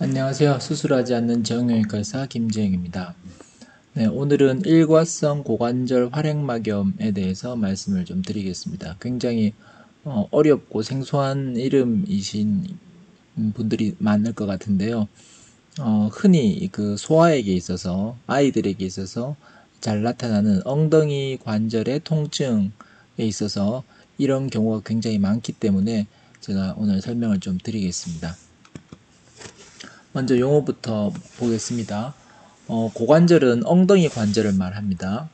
안녕하세요. 수술하지 않는 정형외과 의사 김재영입니다. 네, 오늘은 일과성 고관절 활액막염에 대해서 말씀을 좀 드리겠습니다. 굉장히 어렵고 생소한 이름이신 분들이 많을 것 같은데요. 흔히 그 소아에게 있어서, 아이들에게 있어서 잘 나타나는 엉덩이 관절의 통증에 있어서 이런 경우가 굉장히 많기 때문에 제가 오늘 설명을 좀 드리겠습니다. 먼저 용어부터 보겠습니다. 고관절은 엉덩이 관절을 말합니다.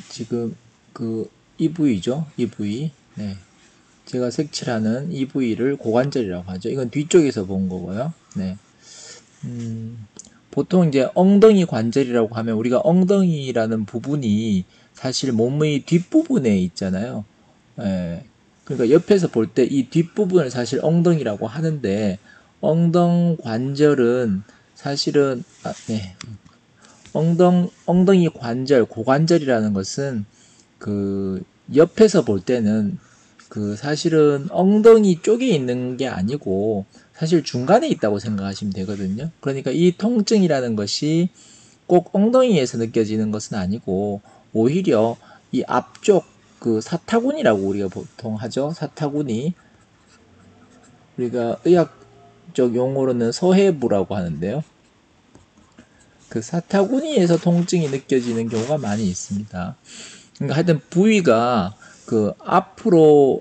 지금 이 부위죠. 이 부위. 네. 제가 색칠하는 이 부위를 고관절이라고 하죠. 이건 뒤쪽에서 본 거고요. 네. 보통 이제 엉덩이 관절이라고 하면 우리가 엉덩이라는 부분이 사실 몸의 뒷부분에 있잖아요. 예. 그러니까 옆에서 볼 때 이 뒷부분을 사실 엉덩이라고 하는데 엉덩관절은 사실은 엉덩이 관절, 고관절이라는 것은 그 옆에서 볼 때는 그 사실은 엉덩이 쪽에 있는 게 아니고 사실 중간에 있다고 생각하시면 되거든요. 그러니까 이 통증이라는 것이 꼭 엉덩이에서 느껴지는 것은 아니고 오히려 이 앞쪽 그 사타구니라고 우리가 보통 하죠. 사타구니. 우리가 의학적 용어로는 서해부라고 하는데요. 그 사타구니에서 통증이 느껴지는 경우가 많이 있습니다. 그러니까 하여튼 부위가 그 앞으로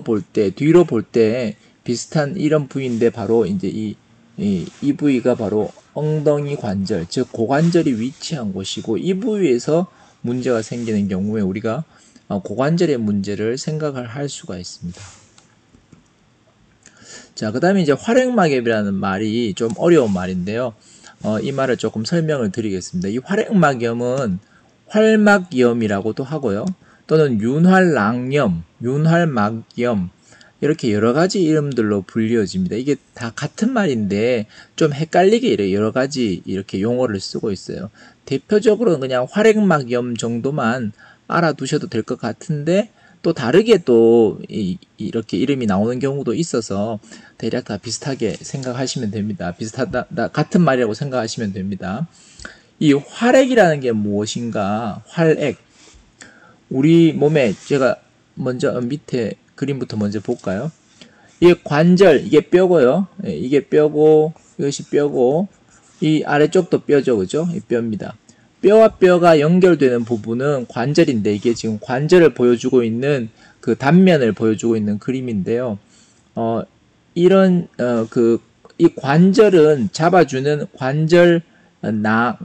볼 때, 뒤로 볼 때 비슷한 이런 부위인데 바로 이제 이 부위가 바로 엉덩이 관절, 즉 고관절이 위치한 곳이고 이 부위에서 문제가 생기는 경우에 우리가 고관절의 문제를 생각을 할 수가 있습니다. 자, 그 다음에 이제 활액막염이라는 말이 좀 어려운 말인데요. 이 말을 조금 설명을 드리겠습니다. 이 활액막염은 활막염이라고도 하고요. 또는 윤활낭염, 윤활막염 이렇게 여러 가지 이름들로 불려집니다. 이게 다 같은 말인데 좀 헷갈리게 여러 가지 이렇게 용어를 쓰고 있어요. 대표적으로는 그냥 활액막염 정도만 알아두셔도 될 것 같은데 또 다르게 또 이렇게 이름이 나오는 경우도 있어서 대략 다 비슷하게 생각하시면 됩니다. 같은 말이라고 생각하시면 됩니다. 이 활액이라는 게 무엇인가? 활액. 우리 몸에 제가 먼저 밑에 그림부터 먼저 볼까요? 이게 관절, 이게 뼈고요. 이게 뼈고 이것이 뼈고 이 아래쪽도 뼈죠. 그죠? 이 뼈입니다. 뼈와 뼈가 연결되는 부분은 관절인데 이게 지금 관절을 보여주고 있는 그 단면을 보여주고 있는 그림인데요. 이 관절은 잡아주는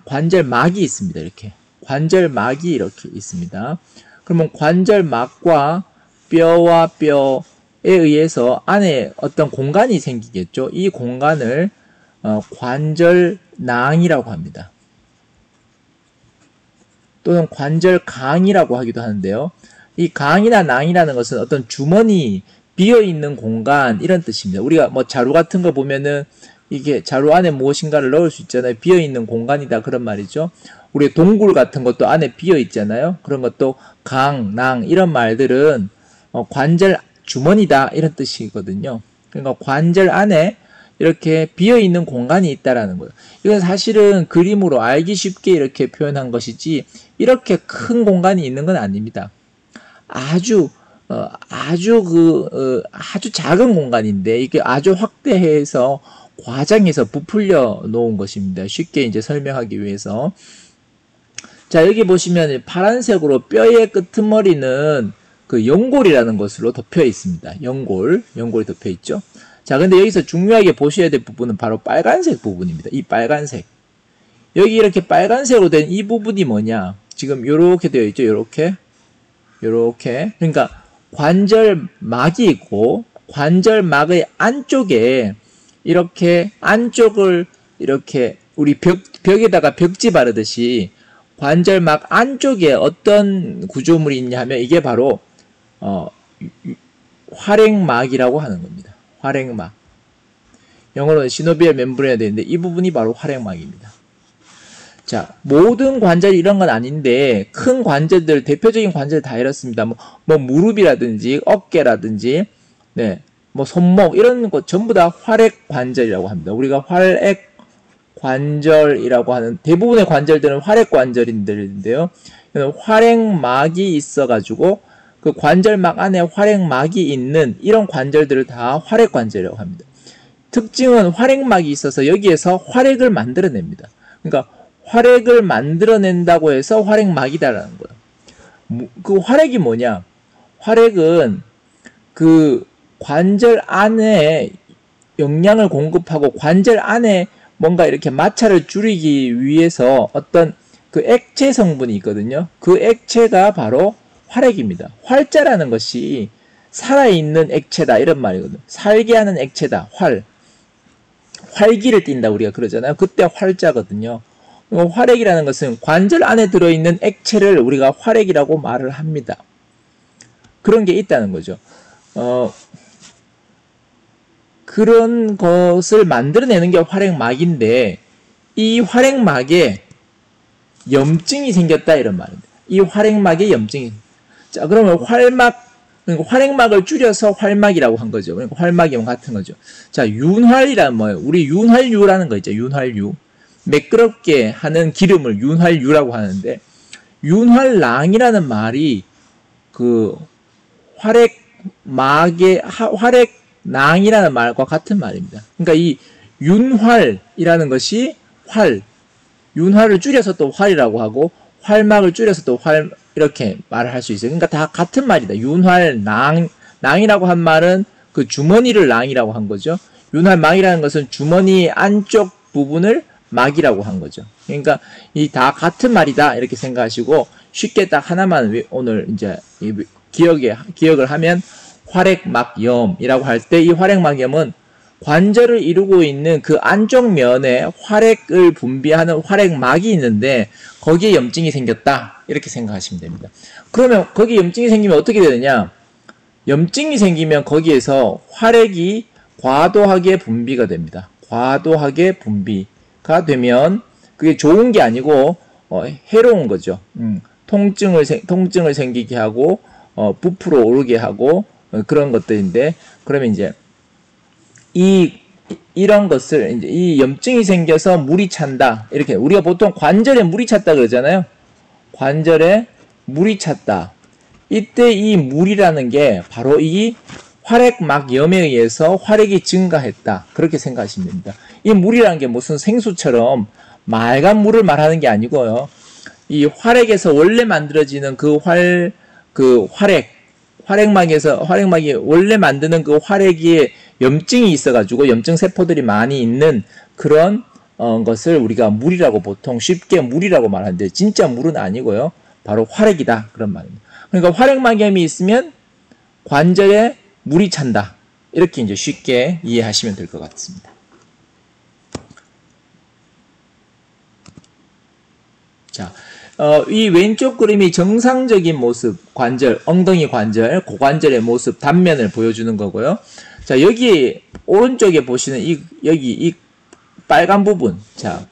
관절막이 있습니다. 이렇게 관절막이 이렇게 있습니다. 그러면 관절막과 뼈와 뼈에 의해서 안에 어떤 공간이 생기겠죠. 이 공간을 관절낭이라고 합니다. 또는 관절강이라고 하기도 하는데요. 이 강이나 낭이라는 것은 어떤 주머니, 비어있는 공간 이런 뜻입니다. 우리가 뭐 자루 같은 거 보면은 이게 자루 안에 무엇인가를 넣을 수 있잖아요. 비어있는 공간이다 그런 말이죠. 우리 동굴 같은 것도 안에 비어있잖아요. 그런 것도 강, 낭 이런 말들은 관절 주머니다 이런 뜻이거든요. 그러니까 관절 안에 이렇게 비어있는 공간이 있다라는 거예요. 이건 사실은 그림으로 알기 쉽게 이렇게 표현한 것이지 이렇게 큰 공간이 있는 건 아닙니다. 아주 작은 공간인데 이게 아주 확대해서 과장해서 부풀려 놓은 것입니다. 쉽게 이제 설명하기 위해서. 자, 여기 보시면 파란색으로 뼈의 끄트머리는 그 연골이라는 것으로 덮여 있습니다. 연골이 덮여 있죠. 자, 근데 여기서 중요하게 보셔야 될 부분은 바로 빨간색 부분입니다. 이 빨간색. 여기 이렇게 빨간색으로 된 이 부분이 뭐냐? 지금 요렇게 되어 있죠. 요렇게. 그러니까 관절막이 있고 관절막의 안쪽에 이렇게 안쪽을 이렇게 우리 벽에다가 벽지 바르듯이 관절막 안쪽에 어떤 구조물이 있냐 하면 이게 바로 활액막이라고 하는 겁니다. 활액막. 영어로는 시노비얼 멤브레인이 되는데 이 부분이 바로 활액막입니다. 자, 모든 관절이 이런 건 아닌데 큰 관절들, 대표적인 관절 다 이렇습니다. 뭐 무릎이라든지 어깨라든지 뭐 손목 이런 것 전부 다 활액 관절이라고 합니다. 우리가 활액 관절이라고 하는 대부분의 관절들은 활액 관절인데요. 활액막이 있어가지고 그 관절막 안에 활액막이 있는 이런 관절들을 다 활액 관절이라고 합니다. 특징은 활액막이 있어서 여기에서 활액을 만들어냅니다. 그러니까 활액을 만들어낸다고 해서 활액막이다라는 거예요. 그 활액이 뭐냐? 활액은 그 관절 안에 영양을 공급하고 관절 안에 뭔가 이렇게 마찰을 줄이기 위해서 어떤 그 액체 성분이 있거든요. 그 액체가 바로 활액입니다. 활자라는 것이 살아있는 액체다 이런 말이거든요. 살게 하는 액체다. 활기를 띈다 우리가 그러잖아요. 그때 활자거든요. 활액이라는 것은 관절 안에 들어있는 액체를 우리가 활액이라고 말을 합니다. 그런 게 있다는 거죠. 그런 것을 만들어내는 게 활액막인데 이 활액막에 염증이 생겼다 이런 말입니다. 이 활액막에 염증이. 자, 그러면 그러니까 활액막을 줄여서 활막이라고 한 거죠. 그러니까 활막이랑 같은 거죠. 자, 윤활이란 뭐예요? 우리 윤활유라는 거 있죠. 윤활유. 매끄럽게 하는 기름을 윤활유라고 하는데 윤활랑이라는 말이 그 활액낭이라는 말과 같은 말입니다. 그러니까 이 윤활이라는 것이 윤활을 줄여서 또 활이라고 하고 활막을 줄여서 또 활 이렇게 말을 할 수 있어요. 그러니까 다 같은 말이다. 윤활낭이라고 한 말은 그 주머니를 낭이라고 한 거죠. 윤활막이라는 것은 주머니 안쪽 부분을 막이라고 한 거죠. 그러니까 이 다 같은 말이다 이렇게 생각하시고 쉽게 딱 하나만 오늘 이제 기억을 하면 활액막염이라고 할 때 이 활액막염은 관절을 이루고 있는 그 안쪽 면에 활액을 분비하는 활액막이 있는데 거기에 염증이 생겼다 이렇게 생각하시면 됩니다. 그러면 거기에 염증이 생기면 어떻게 되느냐? 염증이 생기면 거기에서 활액이 과도하게 분비가 됩니다. 과도하게 분비가 되면 그게 좋은 게 아니고 해로운 거죠. 통증을 생기게 하고 부풀어 오르게 하고 그런 것들인데 그러면 이제 이런 것을 이제 이 염증이 생겨서 물이 찬다 이렇게 우리가 보통 관절에 물이 찼다 그러잖아요. 관절에 물이 찼다. 이때 이 물이라는 게 바로 이 활액막염에 의해서 활액이 증가했다 그렇게 생각하시면 됩니다. 이 물이라는 게 무슨 생수처럼 맑은 물을 말하는 게 아니고요. 이 활액에서 원래 만들어지는 활액막이 원래 만드는 그 활액에 염증이 있어가지고 염증 세포들이 많이 있는 그런 것을 우리가 물이라고 보통 쉽게 물이라고 말하는데 진짜 물은 아니고요. 바로 활액이다 그런 말입니다. 그러니까 활액막염이 있으면 관절에 물이 찬다. 이렇게 이제 쉽게 이해하시면 될 것 같습니다. 자, 이 왼쪽 그림이 정상적인 모습, 엉덩이 관절, 고관절의 모습, 단면을 보여주는 거고요. 자, 여기 오른쪽에 보시는 여기 이 빨간 부분, 자,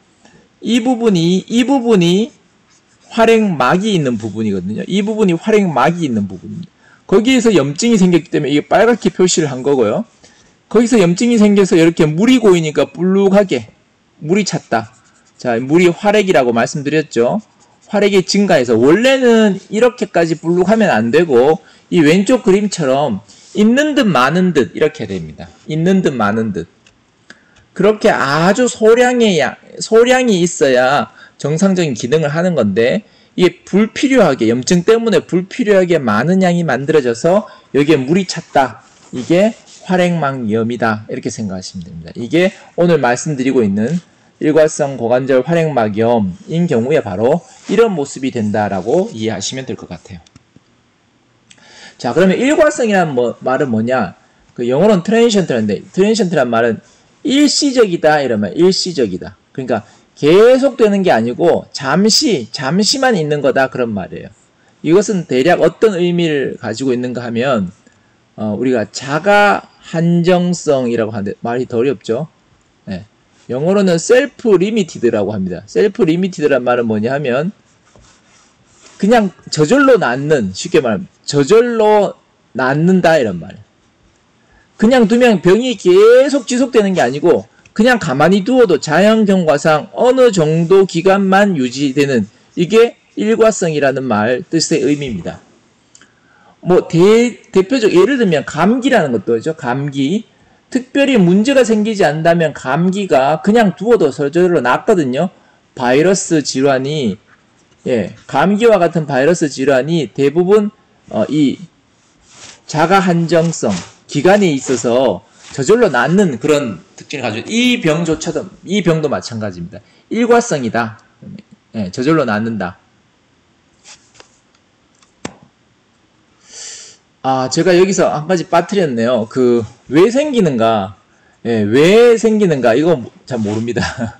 이 부분이 활액막이 있는 부분이거든요. 이 부분이 활액막이 있는 부분입니다. 거기에서 염증이 생겼기 때문에 이게 빨갛게 표시를 한 거고요. 거기서 염증이 생겨서 이렇게 물이 고이니까 불룩하게 물이 찼다. 자, 물이 활액이라고 말씀드렸죠. 활액이 증가해서 원래는 이렇게까지 불룩하면 안 되고 이 왼쪽 그림처럼 있는 듯 많은 듯 이렇게 됩니다. 있는 듯 많은 듯. 그렇게 아주 소량이 있어야 정상적인 기능을 하는 건데 이게 불필요하게 염증 때문에 불필요하게 많은 양이 만들어져서 여기에 물이 찼다. 이게 활액막염이다. 이렇게 생각하시면 됩니다. 이게 오늘 말씀드리고 있는 일괄성 고관절 활액막염인 경우에 바로 이런 모습이 된다라고 이해하시면 될 것 같아요. 자, 그러면 일괄성이라는 말은 뭐냐? 그 영어로는 트랜시언트인데 트랜시언트란 말은 일시적이다 이러면 일시적이다. 그러니까 계속 되는 게 아니고 잠시만 있는 거다 그런 말이에요. 이것은 대략 어떤 의미를 가지고 있는가 하면 우리가 자가 한정성이라고 하는데 말이 더 어렵죠. 네. 영어로는 셀프 리미티드라고 합니다. 셀프 리미티드란 말은 뭐냐 하면 그냥 저절로 낫는, 쉽게 말하면 저절로 낫는다 이런 말이에요. 그냥 두면 병이 계속 지속되는 게 아니고 그냥 가만히 두어도 자연 경과상 어느 정도 기간만 유지되는, 이게 일과성이라는 말 뜻의 의미입니다. 뭐 대표적 예를 들면 감기라는 것도 있죠. 감기. 특별히 문제가 생기지 않는다면 감기가 그냥 두어도 저절로 낫거든요. 바이러스 질환이, 감기와 같은 바이러스 질환이 대부분 이 자가 한정성, 기간에 있어서 저절로 낫는 그런 특징을 가지고, 이 병도 마찬가지입니다. 일과성이다. 저절로 낫는다. 제가 여기서 한 가지 빠뜨렸네요. 왜 생기는가? 왜 생기는가? 이거 잘 모릅니다.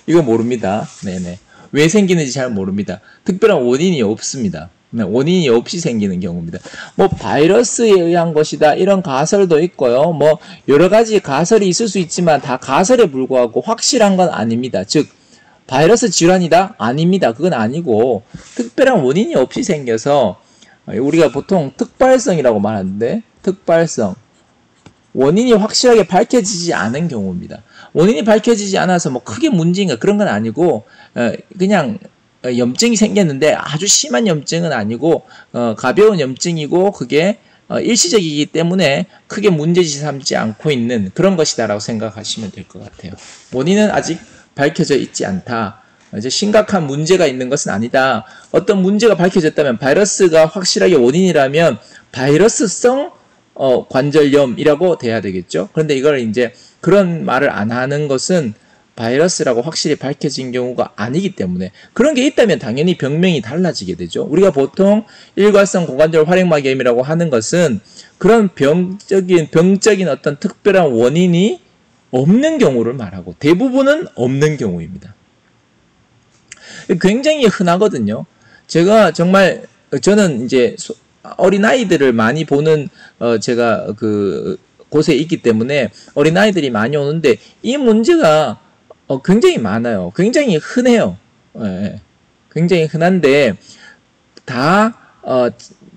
이거 모릅니다. 네네. 왜 생기는지 잘 모릅니다. 특별한 원인이 없습니다. 원인이 없이 생기는 경우입니다. 뭐 바이러스에 의한 것이다, 이런 가설도 있고요. 뭐 여러 가지 가설이 있을 수 있지만 다 가설에 불과하고 확실한 건 아닙니다. 즉 바이러스 질환이다? 아닙니다. 그건 아니고 특별한 원인이 없이 생겨서 우리가 보통 특발성이라고 말하는데, 특발성, 원인이 확실하게 밝혀지지 않은 경우입니다. 원인이 밝혀지지 않아서 뭐 크게 문제인가 그런 건 아니고 그냥 염증이 생겼는데 아주 심한 염증은 아니고 가벼운 염증이고 그게 일시적이기 때문에 크게 문제지 삼지 않고 있는 그런 것이다라고 생각하시면 될 것 같아요. 원인은 아직 밝혀져 있지 않다. 이제 심각한 문제가 있는 것은 아니다. 어떤 문제가 밝혀졌다면 바이러스가 확실하게 원인이라면 바이러스성 관절염이라고 돼야 되겠죠. 그런데 이걸 이제 그런 말을 안 하는 것은 바이러스라고 확실히 밝혀진 경우가 아니기 때문에, 그런 게 있다면 당연히 병명이 달라지게 되죠. 우리가 보통 일과성 고관절 활액막염이라고 하는 것은 그런 병적인 어떤 특별한 원인이 없는 경우를 말하고 대부분은 없는 경우입니다. 굉장히 흔하거든요. 저는 이제 어린아이들을 많이 보는 제가 곳에 있기 때문에 어린아이들이 많이 오는데 이 문제가 굉장히 많아요. 굉장히 흔해요. 굉장히 흔한데 다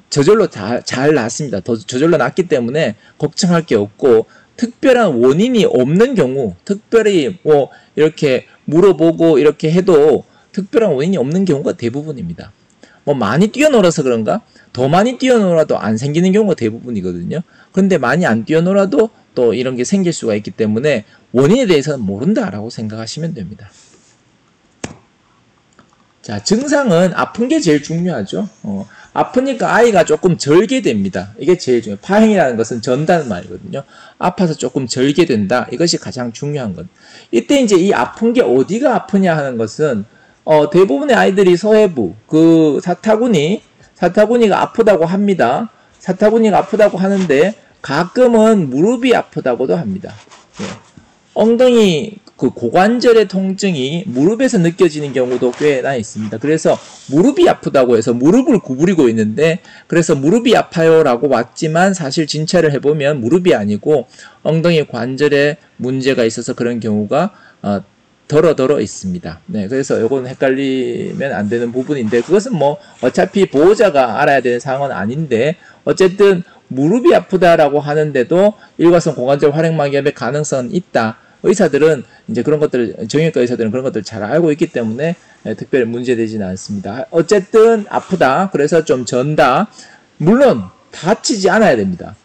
저절로 잘 낫습니다. 저절로 낫기 때문에 걱정할 게 없고, 특별한 원인이 없는 경우, 특별히 뭐 이렇게 물어보고 이렇게 해도 특별한 원인이 없는 경우가 대부분입니다. 뭐 많이 뛰어놀아서 그런가? 더 많이 뛰어놀아도 안 생기는 경우가 대부분이거든요. 그런데 많이 안 뛰어놀아도 또 이런 게 생길 수가 있기 때문에 원인에 대해서는 모른다라고 생각하시면 됩니다. 자, 증상은 아픈 게 제일 중요하죠. 아프니까 아이가 조금 절게 됩니다. 이게 제일 중요해요. 파행이라는 것은 전다는 말이거든요. 아파서 조금 절게 된다. 이것이 가장 중요한 것. 이때 이제 이 아픈 게 어디가 아프냐 하는 것은 대부분의 아이들이 서해부, 사타구니가 아프다고 합니다. 사타구니가 아프다고 하는데 가끔은 무릎이 아프다고도 합니다. 엉덩이 고관절의 통증이 무릎에서 느껴지는 경우도 꽤나 있습니다. 그래서 무릎이 아프다고 해서 무릎을 구부리고 있는데, 그래서 무릎이 아파요라고 왔지만 사실 진찰을 해보면 무릎이 아니고 엉덩이 관절에 문제가 있어서 그런 경우가 더러 있습니다. 그래서 요건 헷갈리면 안 되는 부분인데, 그것은 뭐 어차피 보호자가 알아야 되는 상황은 아닌데, 어쨌든 무릎이 아프다라고 하는데도 일과성 고관절 활액막염의 가능성은 있다. 의사들은 이제 그런 것들, 정형외과 의사들은 그런 것들 잘 알고 있기 때문에 특별히 문제되지는 않습니다. 어쨌든 아프다. 그래서 좀 전다. 물론 다치지 않아야 됩니다.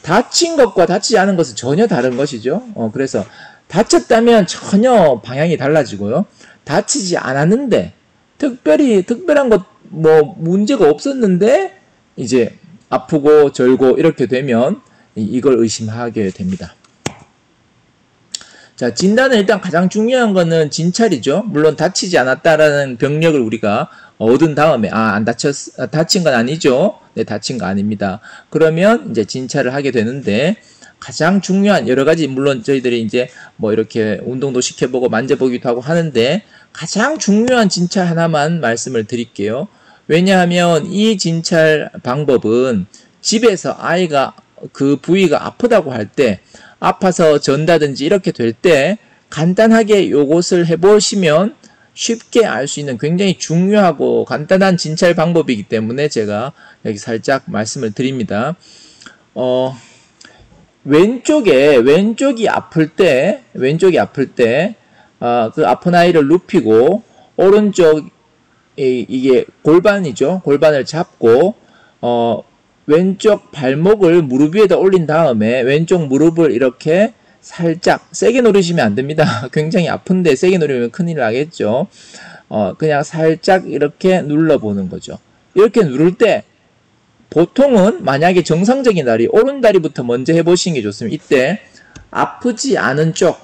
다친 것과 다치지 않은 것은 전혀 다른 것이죠. 그래서 다쳤다면 전혀 방향이 달라지고요. 다치지 않았는데 특별한 것 뭐 문제가 없었는데 이제 아프고 절고 이렇게 되면 이걸 의심하게 됩니다. 자, 진단은 일단 가장 중요한 거는 진찰이죠. 물론 다치지 않았다라는 병력을 우리가 얻은 다음에 다친 건 아니죠. 네, 다친 거 아닙니다. 그러면 이제 진찰을 하게 되는데, 가장 중요한 여러 가지, 물론 저희들이 이제 뭐 이렇게 운동도 시켜보고 만져보기도 하고 하는데 가장 중요한 진찰 하나만 말씀을 드릴게요. 왜냐하면 이 진찰 방법은 집에서 아이가 그 부위가 아프다고 할 때, 아파서 전다든지 이렇게 될 때 간단하게 요것을 해보시면 쉽게 알 수 있는 굉장히 중요하고 간단한 진찰 방법이기 때문에 제가 여기 살짝 말씀을 드립니다. 왼쪽이 아플 때, 그 아픈 아이를 눕히고, 오른쪽, 이게 골반이죠. 골반을 잡고, 왼쪽 발목을 무릎 위에다 올린 다음에, 왼쪽 무릎을 이렇게 살짝, 세게 누르시면 안 됩니다. 굉장히 아픈데 세게 누르면 큰일 나겠죠. 그냥 살짝 이렇게 눌러보는 거죠. 이렇게 누를 때, 보통은 만약에 정상적인 다리, 오른 다리부터 먼저 해보시는 게 좋습니다. 이때 아프지 않은 쪽을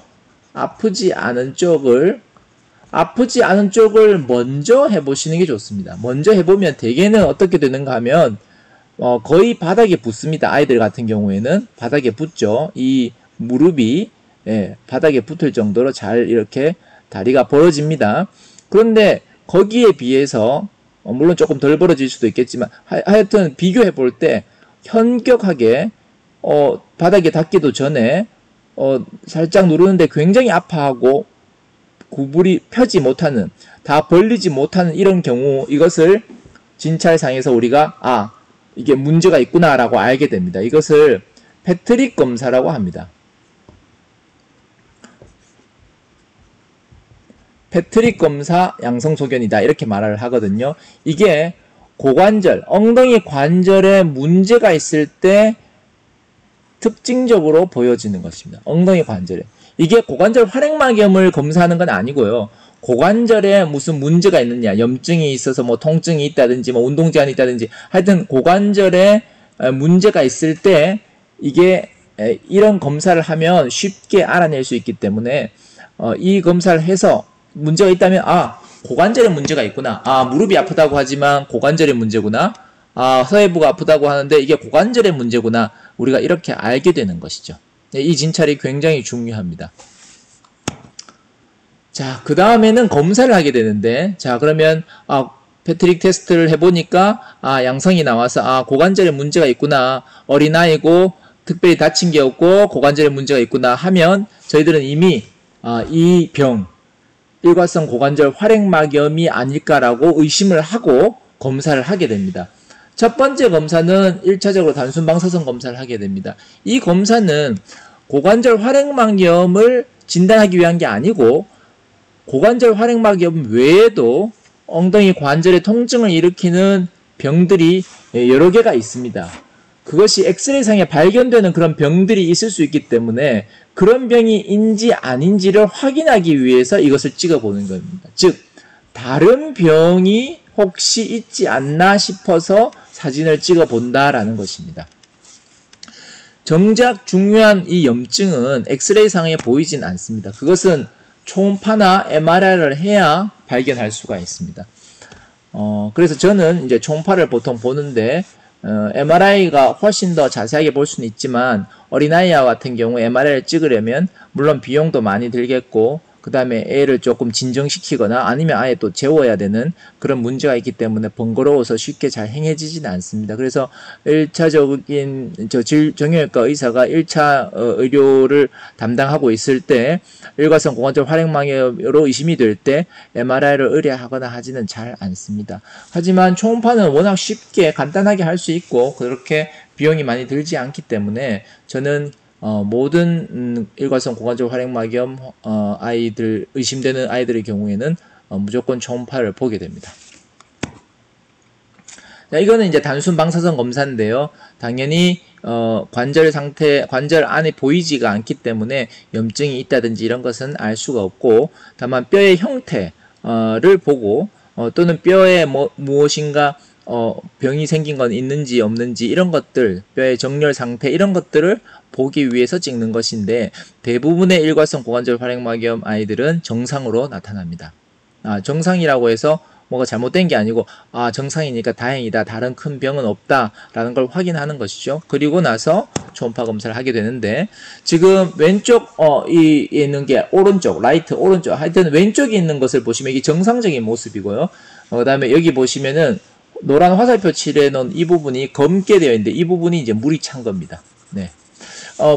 먼저 해보시는 게 좋습니다. 먼저 해보면 대개는 어떻게 되는가 하면 거의 바닥에 붙습니다. 아이들 같은 경우에는 바닥에 붙죠. 이 무릎이 바닥에 붙을 정도로 잘 이렇게 다리가 벌어집니다. 그런데 거기에 비해서 물론 조금 덜 벌어질 수도 있겠지만 하여튼 비교해 볼 때 현격하게 바닥에 닿기도 전에 살짝 누르는데 굉장히 아파하고 구부리 펴지 못하는, 다 벌리지 못하는 이런 경우, 이것을 진찰상에서 우리가 이게 문제가 있구나 라고 알게 됩니다. 이것을 패트릭 검사라고 합니다. 패트릭 검사 양성소견이다 이렇게 말을 하거든요. 이게 고관절, 엉덩이 관절에 문제가 있을 때 특징적으로 보여지는 것입니다. 엉덩이 관절에. 이게 고관절 활액막염을 검사하는 건 아니고요. 고관절에 무슨 문제가 있느냐, 염증이 있어서 뭐 통증이 있다든지 뭐 운동 제한이 있다든지, 하여튼 고관절에 문제가 있을 때 이게 이런 검사를 하면 쉽게 알아낼 수 있기 때문에 이 검사를 해서 문제가 있다면 고관절에 문제가 있구나, 무릎이 아프다고 하지만 고관절의 문제구나, 서해부가 아프다고 하는데 이게 고관절의 문제구나, 우리가 이렇게 알게 되는 것이죠. 이 진찰이 굉장히 중요합니다. 자, 그 다음에는 검사를 하게 되는데, 자, 그러면 패트릭 테스트를 해보니까 양성이 나와서 고관절에 문제가 있구나, 어린아이고 특별히 다친 게 없고 고관절에 문제가 있구나 하면 저희들은 이미 이 병, 일과성 고관절 활액막염이 아닐까라고 의심을 하고 검사를 하게 됩니다. 첫 번째 검사는 1차적으로 단순 방사선 검사를 하게 됩니다. 이 검사는 고관절 활액막염을 진단하기 위한 게 아니고 고관절 활액막염 외에도 엉덩이 관절의 통증을 일으키는 병들이 여러 개가 있습니다. 그것이 엑스레이상에 발견되는 그런 병들이 있을 수 있기 때문에 그런 병이인지 아닌지를 확인하기 위해서 이것을 찍어보는 겁니다. 즉, 다른 병이 혹시 있지 않나 싶어서 사진을 찍어본다라는 것입니다. 정작 중요한 이 염증은 엑스레이상에 보이진 않습니다. 그것은 초음파나 MRI를 해야 발견할 수가 있습니다. 그래서 저는 이제 초음파를 보통 보는데 MRI가 훨씬 더 자세하게 볼 수는 있지만 어린아이와 같은 경우 MRI를 찍으려면 물론 비용도 많이 들겠고 그 다음에 애를 조금 진정시키거나 아니면 아예 또 재워야 되는 그런 문제가 있기 때문에 번거로워서 쉽게 잘 행해지지는 않습니다. 그래서 1차적인 정형외과 의사가 1차 의료를 담당하고 있을 때 일과성 고관절 활액막염으로 의심이 될 때 MRI를 의뢰하거나 하지는 잘 않습니다. 하지만 초음파는 워낙 쉽게 간단하게 할 수 있고 그렇게 비용이 많이 들지 않기 때문에 저는 모든 일과성 고관절 활액막염 아이들, 의심되는 아이들의 경우에는 무조건 초음파를 보게 됩니다. 자, 이거는 이제 단순 방사선 검사인데요. 당연히 관절 상태, 관절 안에 보이지가 않기 때문에 염증이 있다든지 이런 것은 알 수가 없고, 다만 뼈의 형태를 보고 또는 뼈에 무엇인가 병이 생긴 건 있는지 없는지 이런 것들, 뼈의 정렬 상태 이런 것들을 보기 위해서 찍는 것인데 대부분의 일과성 고관절 활액막염 아이들은 정상으로 나타납니다. 정상이라고 해서 뭐가 잘못된 게 아니고 정상이니까 다행이다, 다른 큰 병은 없다 라는 걸 확인하는 것이죠. 그리고 나서 초음파 검사를 하게 되는데 지금 왼쪽 이 있는 게 오른쪽, 라이트 오른쪽, 하여튼 왼쪽에 있는 것을 보시면 이게 정상적인 모습이고요. 그 다음에 여기 보시면은 노란 화살표 칠해 놓은 이 부분이 검게 되어 있는데 이 부분이 이제 물이 찬 겁니다. 네.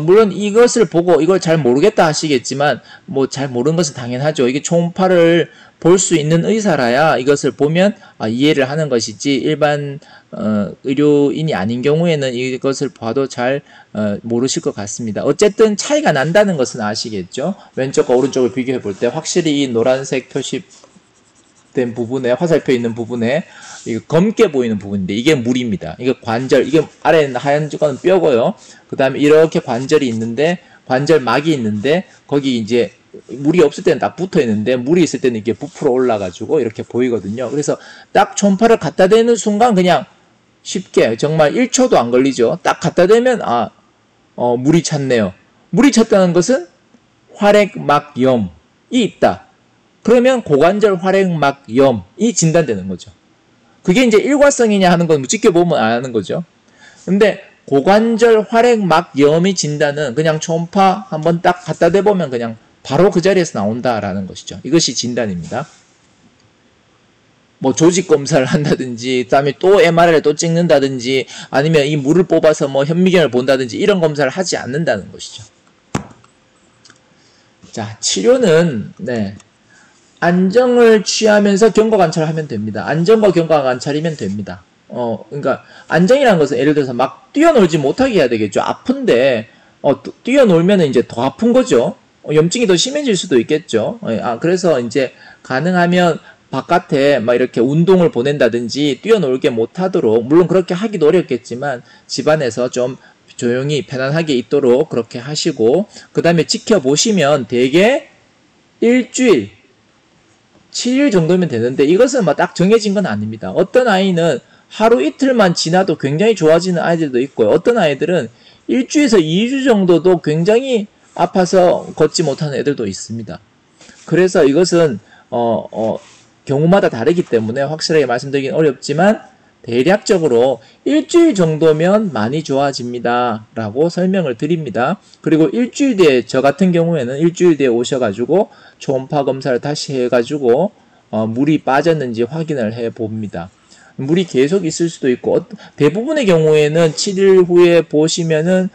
물론 이것을 보고 이걸 잘 모르겠다 하시겠지만 뭐 잘 모르는 것은 당연하죠. 이게 초음파를 볼 수 있는 의사라야 이것을 보면 이해를 하는 것이지 일반 의료인이 아닌 경우에는 이것을 봐도 잘 모르실 것 같습니다. 어쨌든 차이가 난다는 것은 아시겠죠? 왼쪽과 오른쪽을 비교해 볼 때 확실히 이 노란색 표시된 부분에 화살표 있는 부분에 이거 검게 보이는 부분인데 이게 물입니다. 이게 관절, 이게 아래에 하얀 거는 뼈고요. 그 다음에 이렇게 관절이 있는데 관절막이 있는데 거기 이제 물이 없을 때는 딱 붙어 있는데 물이 있을 때는 이게 부풀어 올라가지고 이렇게 보이거든요. 그래서 딱 초음파를 갖다 대는 순간 그냥 쉽게 정말 1초도 안 걸리죠. 딱 갖다 대면 물이 찼네요. 물이 찼다는 것은 활액막염이 있다. 그러면 고관절 활액막염이 진단되는 거죠. 그게 이제 일과성이냐 하는 건 지켜보면 아는 거죠. 근데 고관절 활액막염이 진단은 그냥 초음파 한번 딱 갖다 대보면 그냥 바로 그 자리에서 나온다라는 것이죠. 이것이 진단입니다. 뭐 조직 검사를 한다든지, 그다음에 또 MRI를 또 찍는다든지, 아니면 이 물을 뽑아서 뭐 현미경을 본다든지 이런 검사를 하지 않는다는 것이죠. 자, 치료는 안정을 취하면서 경과 관찰을 하면 됩니다. 안정과 경과 관찰이면 됩니다. 그러니까 안정이라는 것은 예를 들어서 막 뛰어놀지 못하게 해야 되겠죠. 아픈데 뛰어놀면 이제 더 아픈 거죠. 염증이 더 심해질 수도 있겠죠. 그래서 이제 가능하면 바깥에 막 이렇게 운동을 보낸다든지 뛰어놀게 못하도록, 물론 그렇게 하기도 어렵겠지만 집안에서 좀 조용히 편안하게 있도록 그렇게 하시고, 그 다음에 지켜보시면 대개 일주일 7일 정도면 되는데 이것은 막 딱 정해진 건 아닙니다. 어떤 아이는 하루 이틀만 지나도 굉장히 좋아지는 아이들도 있고요. 어떤 아이들은 일주에서 2주 정도도 굉장히 아파서 걷지 못하는 애들도 있습니다. 그래서 이것은 경우마다 다르기 때문에 확실하게 말씀드리긴 어렵지만 대략적으로 일주일 정도면 많이 좋아집니다 라고 설명을 드립니다. 그리고 일주일 뒤에, 저 같은 경우에는 일주일 뒤에 오셔가지고 초음파 검사를 다시 해가지고 물이 빠졌는지 확인을 해 봅니다. 물이 계속 있을 수도 있고, 대부분의 경우에는 7일 후에 보시면은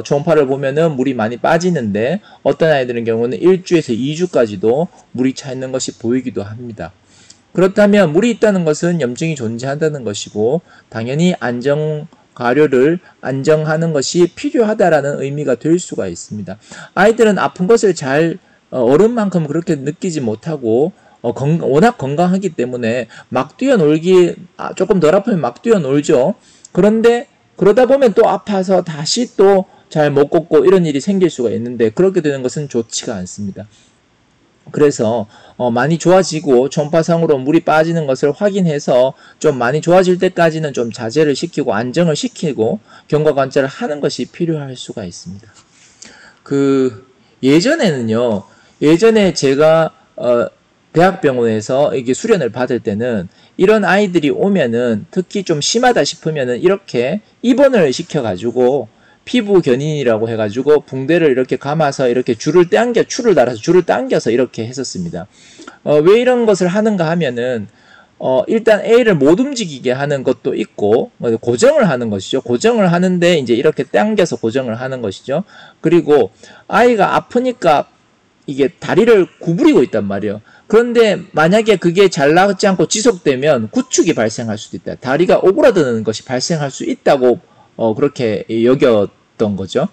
초음파를 보면은 물이 많이 빠지는데, 어떤 아이들의 경우는 1주에서 2주까지도 물이 차 있는 것이 보이기도 합니다. 그렇다면 물이 있다는 것은 염증이 존재한다는 것이고, 당연히 안정가료를 안정하는 것이 필요하다라는 의미가 될 수가 있습니다. 아이들은 아픈 것을 잘 어른만큼 그렇게 느끼지 못하고 워낙 건강하기 때문에 막 뛰어놀기, 조금 덜 아프면 막 뛰어놀죠. 그런데 그러다 보면 또 아파서 다시 또 잘 못 걷고 이런 일이 생길 수가 있는데, 그렇게 되는 것은 좋지가 않습니다. 그래서 많이 좋아지고 초음파상으로 물이 빠지는 것을 확인해서 좀 많이 좋아질 때까지는 좀 자제를 시키고 안정을 시키고 경과 관찰을 하는 것이 필요할 수가 있습니다. 예전에 제가 대학병원에서 이게 수련을 받을 때는 이런 아이들이 오면은, 특히 좀 심하다 싶으면은 이렇게 입원을 시켜가지고 피부 견인이라고 해가지고 붕대를 이렇게 감아서 이렇게 추를 달아서 줄을 당겨서 이렇게 했었습니다. 왜 이런 것을 하는가 하면은 일단 A를 못 움직이게 하는 것도 있고, 고정을 하는 것이죠. 고정을 하는데 이제 이렇게 당겨서 고정을 하는 것이죠. 그리고 아이가 아프니까 이게 다리를 구부리고 있단 말이에요. 그런데 만약에 그게 잘 나지 않고 지속되면 구축이 발생할 수도 있다. 다리가 오그라드는 것이 발생할 수 있다고 그렇게 여겼던 거죠.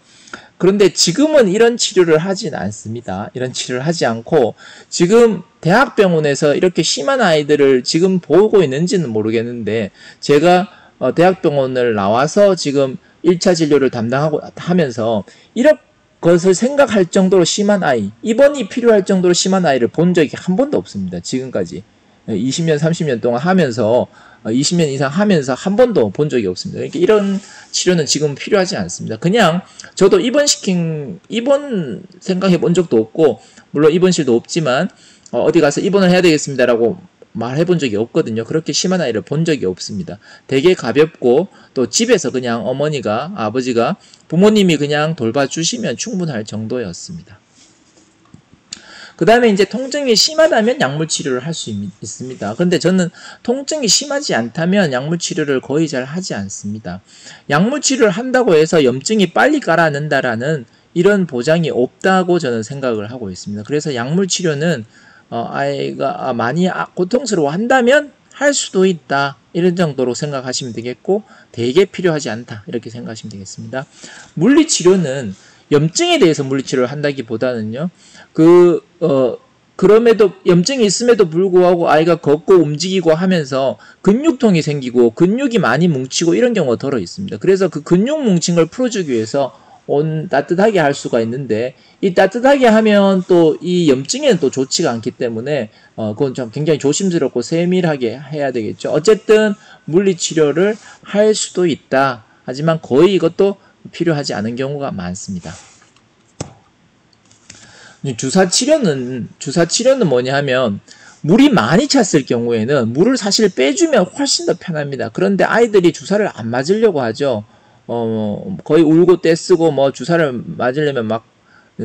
그런데 지금은 이런 치료를 하진 않습니다. 이런 치료를 하지 않고 지금 대학병원에서 이렇게 심한 아이들을 지금 보고 있는지는 모르겠는데, 제가 대학병원을 나와서 지금 1차 진료를 담당하고 하면서 이런 것을 생각할 정도로 심한 아이, 입원이 필요할 정도로 심한 아이를 본 적이 한 번도 없습니다. 지금까지 20년 30년 동안 하면서 20년 이상 하면서 한 번도 본 적이 없습니다. 그러니까 이런 치료는 지금 필요하지 않습니다. 그냥 저도 입원 생각해 본 적도 없고, 물론 입원실도 없지만 어디 가서 입원을 해야 되겠습니다라고 말해본 적이 없거든요. 그렇게 심한 아이를 본 적이 없습니다. 되게 가볍고, 또 집에서 그냥 어머니가, 아버지가, 부모님이 그냥 돌봐주시면 충분할 정도였습니다. 그 다음에 이제 통증이 심하다면 약물 치료를 할 수 있습니다. 근데 저는 통증이 심하지 않다면 약물 치료를 거의 잘 하지 않습니다. 약물 치료를 한다고 해서 염증이 빨리 가라앉는다라는 이런 보장이 없다고 저는 생각을 하고 있습니다. 그래서 약물 치료는 아이가 많이 고통스러워 한다면 할 수도 있다. 이런 정도로 생각하시면 되겠고, 되게 필요하지 않다. 이렇게 생각하시면 되겠습니다. 물리치료는 염증에 대해서 물리치료를 한다기보다는요, 그럼에도 염증이 있음에도 불구하고 아이가 걷고 움직이고 하면서 근육통이 생기고 근육이 많이 뭉치고 이런 경우가 덜어 있습니다. 그래서 그 근육 뭉친 걸 풀어주기 위해서 따뜻하게 할 수가 있는데, 이 따뜻하게 하면 또 이 염증에는 또 좋지가 않기 때문에 그건 좀 굉장히 조심스럽고 세밀하게 해야 되겠죠. 어쨌든 물리치료를 할 수도 있다. 하지만 거의 이것도 필요하지 않은 경우가 많습니다. 주사치료는 뭐냐 하면, 물이 많이 찼을 경우에는 물을 사실 빼주면 훨씬 더 편합니다. 그런데 아이들이 주사를 안 맞으려고 하죠. 거의 울고 떼쓰고 주사를 맞으려면 막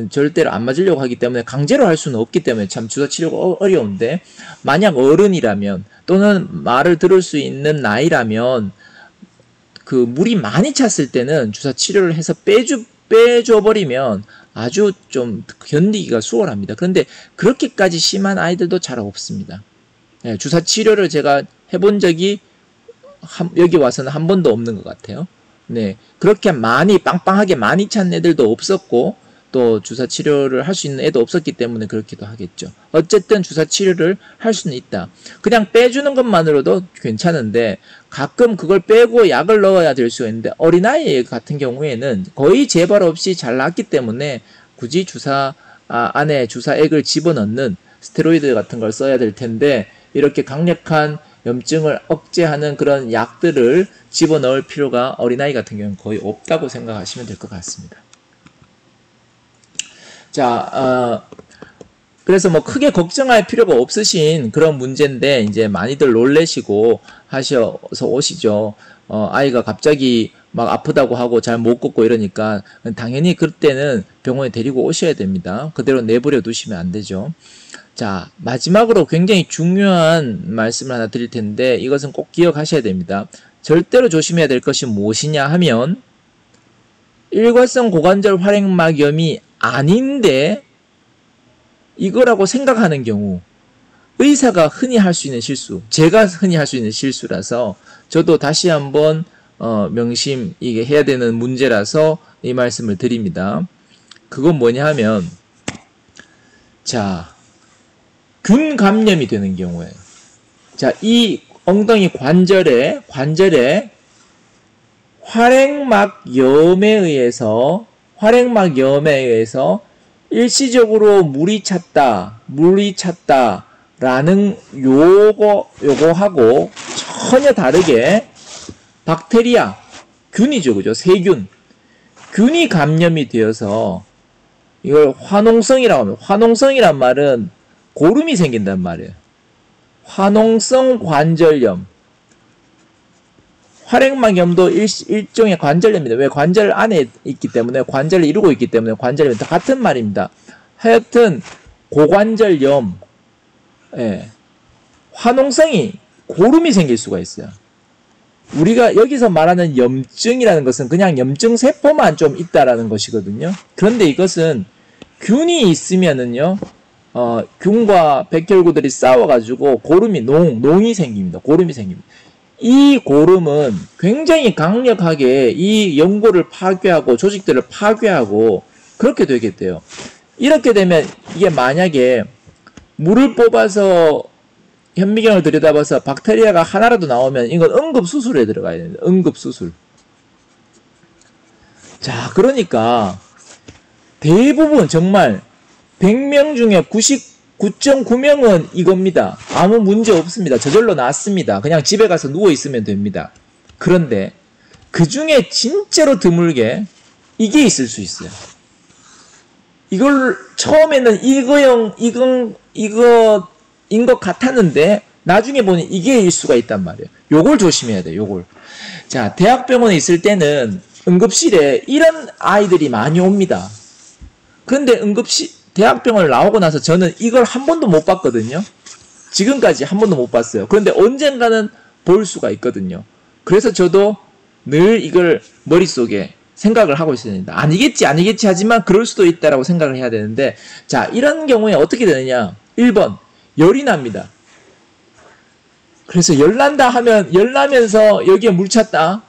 절대로 안 맞으려고 하기 때문에 강제로 할 수는 없기 때문에 참 주사 치료가 어려운데, 만약 어른이라면 또는 말을 들을 수 있는 나이라면 그 물이 많이 찼을 때는 주사 치료를 해서 빼줘버리면 아주 좀 견디기가 수월합니다. 그런데 그렇게까지 심한 아이들도 잘 없습니다. 네, 주사 치료를 제가 해본 적이 여기 와서는 한 번도 없는 것 같아요. 네, 그렇게 많이 빵빵하게 많이 찬 애들도 없었고, 또 주사 치료를 할 수 있는 애도 없었기 때문에 그렇기도 하겠죠. 어쨌든 주사 치료를 할 수는 있다. 그냥 빼주는 것만으로도 괜찮은데, 가끔 그걸 빼고 약을 넣어야 될 수가 있는데, 어린아이 같은 경우에는 거의 재발 없이 잘 낫기 때문에 굳이 주사 안에 주사액을 집어넣는 스테로이드 같은 걸 써야 될 텐데, 이렇게 강력한 염증을 억제하는 그런 약들을 집어넣을 필요가 어린아이 같은 경우는 거의 없다고 생각하시면 될 것 같습니다. 자, 그래서 크게 걱정할 필요가 없으신 그런 문제인데, 이제 많이들 놀래시고 하셔서 오시죠. 아이가 갑자기 막 아프다고 하고 잘 못 걷고 이러니까 당연히 그때는 병원에 데리고 오셔야 됩니다. 그대로 내버려 두시면 안 되죠. 자, 마지막으로 굉장히 중요한 말씀을 하나 드릴 텐데, 이것은 꼭 기억하셔야 됩니다. 절대로 조심해야 될 것이 무엇이냐 하면, 일과성 고관절 활액막염이 아닌데 이거라고 생각하는 경우, 의사가 흔히 할 수 있는 실수, 제가 흔히 할 수 있는 실수라서 저도 다시 한번 명심 이게 해야 되는 문제라서 이 말씀을 드립니다. 그건 뭐냐 하면, 자, 균 감염이 되는 경우에, 자, 이 엉덩이 관절에 활액막염에 의해서 일시적으로 물이 찼다라는 요거하고 전혀 다르게 박테리아, 균이죠, 그죠? 세균. 균이 감염이 되어서 이걸 화농성이라고 합니다. 화농성이란 말은 고름이 생긴단 말이에요. 화농성 관절염. 활액막염도 일종의 관절염입니다. 왜? 관절 안에 있기 때문에, 관절을 이루고 있기 때문에 관절염, 같은 말입니다. 하여튼 고관절염, 예, 화농성이 고름이 생길 수가 있어요. 우리가 여기서 말하는 염증이라는 것은 그냥 염증 세포만 좀 있다라는 것이거든요. 그런데 이것은 균이 있으면은요, 균과 백혈구들이 싸워가지고 고름이 농이 생깁니다. 고름이 생깁니다. 이 고름은 굉장히 강력하게 이 연골을 파괴하고 조직들을 파괴하고 그렇게 되겠대요. 이렇게 되면 이게 만약에 물을 뽑아서 현미경을 들여다봐서 박테리아가 하나라도 나오면 이건 응급수술에 들어가야 됩니다. 응급수술. 자, 그러니까 대부분 정말 100명 중에 99.9명은 이겁니다. 아무 문제 없습니다. 저절로 낫습니다. 그냥 집에 가서 누워있으면 됩니다. 그런데 그 중에 진짜로 드물게 이게 있을 수 있어요. 이걸 처음에는 이거인 것 같았는데 나중에 보니 이게일 수가 있단 말이에요. 요걸 조심해야 돼요. 요걸. 자, 대학병원에 있을 때는 응급실에 이런 아이들이 많이 옵니다. 그런데 대학병원을 나오고 나서 저는 이걸 한 번도 못 봤거든요. 지금까지 한 번도 못 봤어요. 그런데 언젠가는 볼 수가 있거든요. 그래서 저도 늘 이걸 머릿속에 생각을 하고 있습니다. 아니겠지 하지만 그럴 수도 있다라고 생각을 해야 되는데, 자, 이런 경우에 어떻게 되느냐. 1번, 열이 납니다. 그래서 열난다 하면 열나면서 여기에 물 찼다.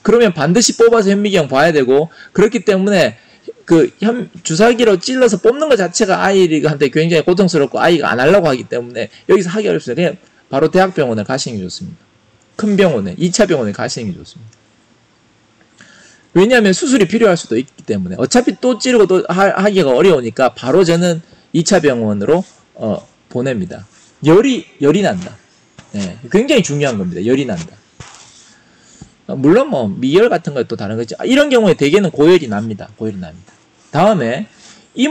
그러면 반드시 뽑아서 현미경 봐야 되고, 그렇기 때문에 그 주사기로 찔러서 뽑는 것 자체가 아이한테 굉장히 고통스럽고 아이가 안 하려고 하기 때문에 여기서 하기 어렵습니다. 그냥 바로 대학병원에 가시는 게 좋습니다. 큰 병원에, 2차 병원에 가시는 게 좋습니다. 왜냐하면 수술이 필요할 수도 있기 때문에 어차피 또 찌르고 또 하기가 어려우니까 바로 저는 2차 병원으로 보냅니다. 열이 난다. 네, 굉장히 중요한 겁니다. 열이 난다. 물론 뭐 미열 같은 것도 다른 거죠. 이런 경우에 대개는 고열이 납니다. 고열이 납니다. 다음에 이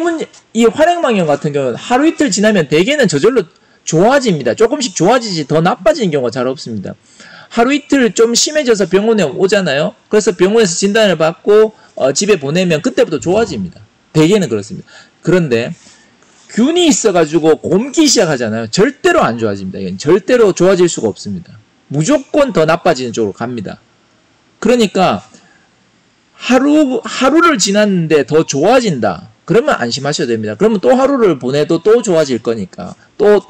활액망염 같은 경우는 하루 이틀 지나면 대개는 저절로 좋아집니다. 조금씩 좋아지지 더 나빠지는 경우가 잘 없습니다. 하루 이틀 좀 심해져서 병원에 오잖아요. 그래서 병원에서 진단을 받고 집에 보내면 그때부터 좋아집니다. 대개는 그렇습니다. 그런데 균이 있어가지고 곪기 시작하잖아요. 절대로 안 좋아집니다. 이건 절대로 좋아질 수가 없습니다. 무조건 더 나빠지는 쪽으로 갑니다. 그러니까 하루를 지났는데 더 좋아진다. 그러면 안심하셔도 됩니다. 그러면 또 하루를 보내도 또 좋아질 거니까 또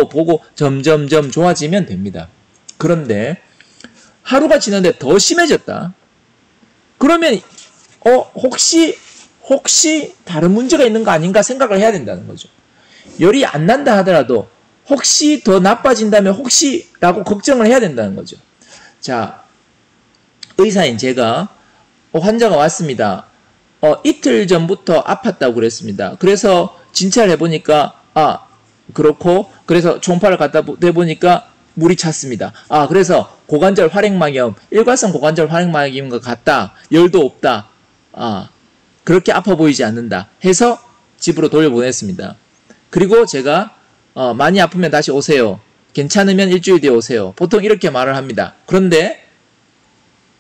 보고 점점점 좋아지면 됩니다. 그런데 하루가 지났는데 더 심해졌다. 그러면 혹시 다른 문제가 있는 거 아닌가 생각을 해야 된다는 거죠. 열이 안 난다 하더라도 혹시 더 나빠진다면 혹시라고 걱정을 해야 된다는 거죠. 자, 의사인 제가 환자가 왔습니다. 이틀 전부터 아팠다고 그랬습니다. 그래서 진찰을 해보니까 그렇고 그래서 초음파를 갖다 대보니까 물이 찼습니다. 그래서 고관절 활액막염, 일괄성 고관절 활액막염인 것 같다. 열도 없다. 그렇게 아파 보이지 않는다. 해서 집으로 돌려보냈습니다. 그리고 제가 많이 아프면 다시 오세요. 괜찮으면 일주일 뒤에 오세요. 보통 이렇게 말을 합니다. 그런데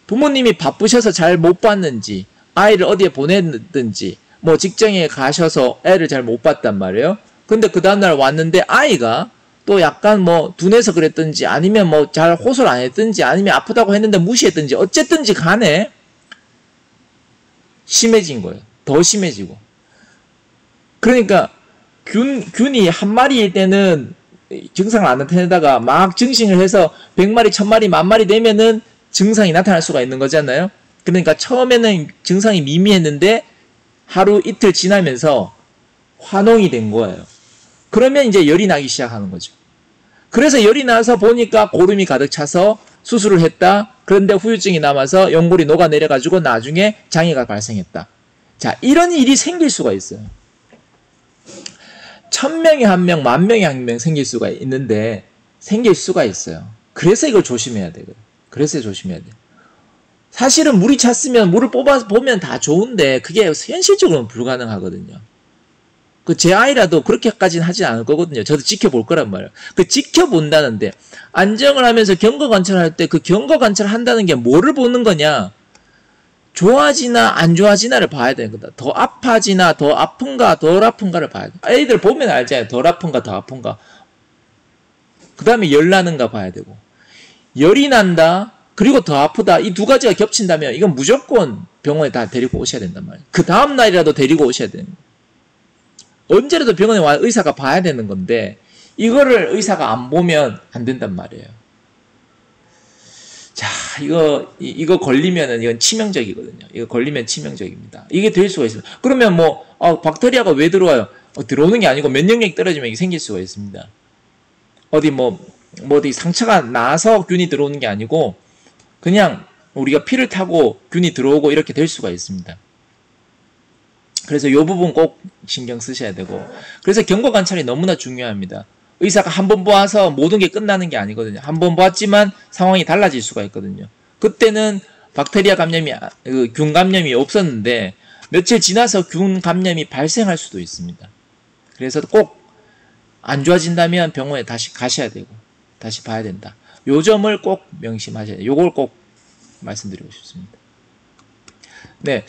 부모님이 바쁘셔서 잘 못 봤는지 아이를 어디에 보냈든지 뭐 직장에 가셔서 애를 잘 못 봤단 말이에요. 근데 그 다음날 왔는데 아이가 또 약간 뭐 둔해서 그랬든지 아니면 뭐 잘 호소를 안 했든지 아니면 아프다고 했는데 무시했든지 어쨌든지 간에 심해진 거예요. 더 심해지고. 그러니까 균이 한 마리일 때는 증상을 안 나타내다가 막 증식을 해서 100마리, 1000마리, 10,000마리 되면은 증상이 나타날 수가 있는 거잖아요. 그러니까 처음에는 증상이 미미했는데 하루 이틀 지나면서 화농이 된 거예요. 그러면 이제 열이 나기 시작하는 거죠. 그래서 열이 나서 보니까 고름이 가득 차서 수술을 했다. 그런데 후유증이 남아서 연골이 녹아내려가지고 나중에 장애가 발생했다. 자, 이런 일이 생길 수가 있어요. 1000명에 1명, 10,000명에 1명 생길 수가 있는데 생길 수가 있어요. 그래서 이걸 조심해야 되거든요. 그래서 조심해야 돼요. 사실은 물이 찼으면 물을 뽑아서 보면 다 좋은데 그게 현실적으로는 불가능하거든요. 제 아이라도 그렇게까지는 하진 않을 거거든요. 저도 지켜볼 거란 말이에요. 지켜본다는데 안정을 하면서 경과 관찰할 때 그 경과 관찰을 한다는 게 뭐를 보는 거냐? 좋아지나 안 좋아지나를 봐야 되는 거다. 더 아파지나 더 아픈가 덜 아픈가를 봐야 돼. 애들 보면 알잖아요. 덜 아픈가 더 아픈가. 그 다음에 열 나는가 봐야 되고. 열이 난다. 그리고 더 아프다. 이 두 가지가 겹친다면 이건 무조건 병원에 다 데리고 오셔야 된단 말이에요. 그 다음 날이라도 데리고 오셔야 되는 거예요. 언제라도 병원에 와 의사가 봐야 되는 건데 이거를 의사가 안 보면 안 된단 말이에요. 자, 이거 걸리면은 이건 치명적이거든요. 이거 걸리면 치명적입니다. 이게 될 수가 있습니다. 그러면 뭐 박테리아가 왜 들어와요? 들어오는 게 아니고 면역력이 떨어지면 이게 생길 수가 있습니다. 어디 어디 상처가 나서 균이 들어오는 게 아니고 그냥 우리가 피를 타고 균이 들어오고 이렇게 될 수가 있습니다. 그래서 이 부분 꼭 신경 쓰셔야 되고 그래서 경과 관찰이 너무나 중요합니다. 의사가 한 번 보아서 모든 게 끝나는 게 아니거든요. 한 번 보았지만 상황이 달라질 수가 있거든요. 그때는 박테리아 감염이 균 감염이 없었는데 며칠 지나서 균 감염이 발생할 수도 있습니다. 그래서 꼭 안 좋아진다면 병원에 다시 가셔야 되고 다시 봐야 된다. 요 점을 꼭 명심하셔야 돼요. 요걸 꼭 말씀드리고 싶습니다. 네,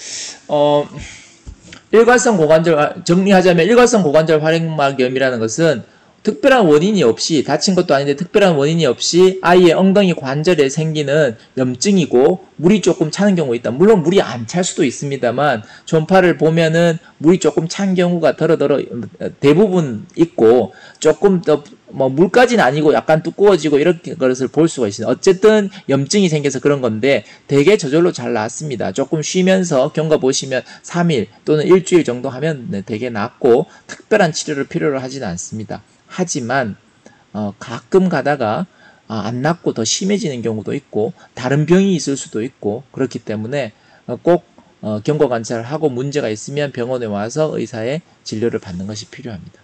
일괄성 고관절 정리하자면 일괄성 고관절 활액막염이라는 것은 특별한 원인이 없이 다친 것도 아닌데 특별한 원인이 없이 아이의 엉덩이 관절에 생기는 염증이고 물이 조금 차는 경우가 있다. 물론 물이 안 찰 수도 있습니다만 초음파를 보면은 물이 조금 찬 경우가 더러더러 대부분 있고 조금 더 뭐 물까지는 아니고 약간 두꺼워지고 이렇게 것을 볼 수가 있어요. 어쨌든 염증이 생겨서 그런 건데 되게 저절로 잘 낫습니다. 조금 쉬면서 경과 보시면 3일 또는 일주일 정도 하면 네, 되게 낫고 특별한 치료를 필요로 하지는 않습니다. 하지만 가끔 가다가 안 낫고 더 심해지는 경우도 있고 다른 병이 있을 수도 있고 그렇기 때문에 꼭 경과 관찰을 하고 문제가 있으면 병원에 와서 의사의 진료를 받는 것이 필요합니다.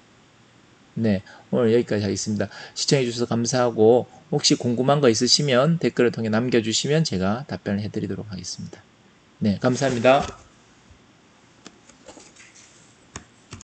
네, 오늘 여기까지 하겠습니다. 시청해 주셔서 감사하고 혹시 궁금한 거 있으시면 댓글을 통해 남겨주시면 제가 답변을 해드리도록 하겠습니다. 네, 감사합니다.